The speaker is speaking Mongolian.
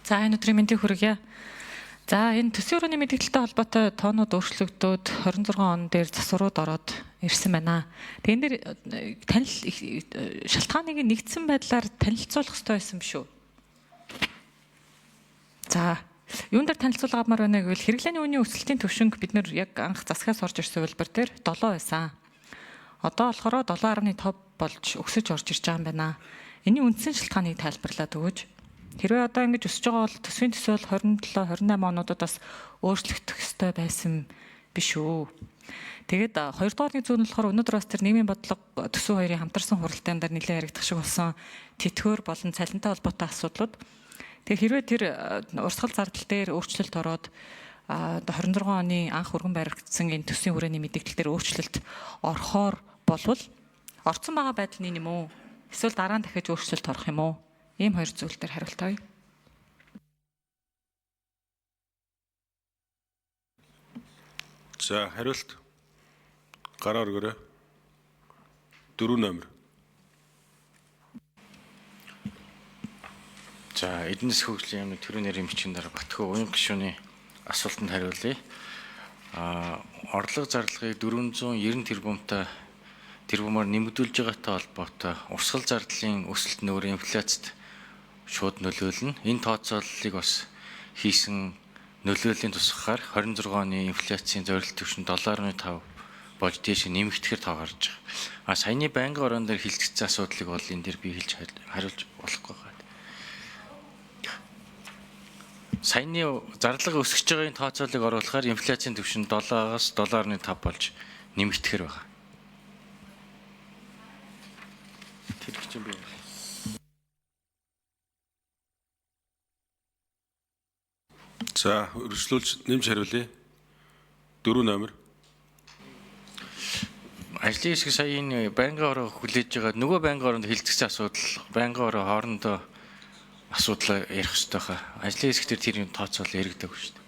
За энэ өдрийн мэндийг хүргье. За энэ төсвийн өрөөний мэдээлэлтэй холбоотой тоонууд өөрчлөгдөөд 26 он дээр засварууд ороод ирсэн байна. Тэгэн дээр танил шалтгааныг нэгдсэн байдлаар танилцуулах хэрэгтэй байсан биш үү? За юун дээр танилцуулга авмаар байна гэвэл хэрэглээний үнийн өсөлтийн түвшинг бид нэр яг анх засгаас орж ирсэн үйлбэр дээр 7 байсан. Одоо болохоор 7.5 болж өсөж орж ирж байгаа юм байна. Энийн үндсэн шалтгааныг тайлбарлаад өгөөж. Хэрвээ одоо ингэж өсөж байгаа бол төсвийн төсөөл 27, 28 онуудад бас өөрчлөгдөх ёстой байсан биш үү? Тэгээд хоёрдугаар нэг зүйл нь болохоор өнөөдөр бас тэр нийгмийн бодлого төсөв хоёрын хамтарсан хуралдаан дээр нэлээд яригдах шиг болсон тэтгэвэр болон цалинтай холбоотой асуудлууд. Тэгээд хэрвээ тэр урсгал зардал дээр өөрчлөлт ороод 26 оны анх өргөн баригдсан энэ төсвийн хүрээний мэдээлэл дээр өөрчлөлт орохоор болвол орцсон байгаа байдал нь юм уу? Эсвэл дараа нь дахиж өөрчлөлт орох юм уу? Ийм хоёр зүйл дээр хариулт авъя. За хариулт гараар өгөөрэй. 4 номер. За эдийн засгийн хөгжлийн яамны төрийн нэрийн бичгийн дараа Батхөө уян гишүүний асуултанд хариулъя. Орлого зарлагыг 490 тэрбумаар нэмэгдүүлж байгаатай холбоотой урсгал зардлын өсөлт нь өөр инфляцид шууд нөлөөлнө. Энэ тооцооллыг бас хийсэн нөлөөллийн тусгаар 26 оны инфляцийн зорилт түвшин 7.5 болж дээш нэмэгдэхээр тоо гарч байгаа. Саяны байнгын орон дээр хилцэгдсэн асуудлыг бол энэ дээр би хэлж хариулж болохгүй байна. Саяны зарлага өсөж байгаагийн тооцоолыг оруулахаар инфляцийн түвшин 7-аас 7.5 болж нэмэгдэхээр байгаа. Тэр чинь би За өргөжлүүлж нэмж хариулъя. 4 номер. Ажлын хэсэг сая энэ байнгын ороо хүлээж байгаа нөгөө байнгын оронд хилцэгдсэн асуудал байнгын ороо хоорондоо асуудал ярих хэрэгтэй хаа. Ажлын хэсэг дээр тэр юм тооцоол яригдаагүй шүү дээ.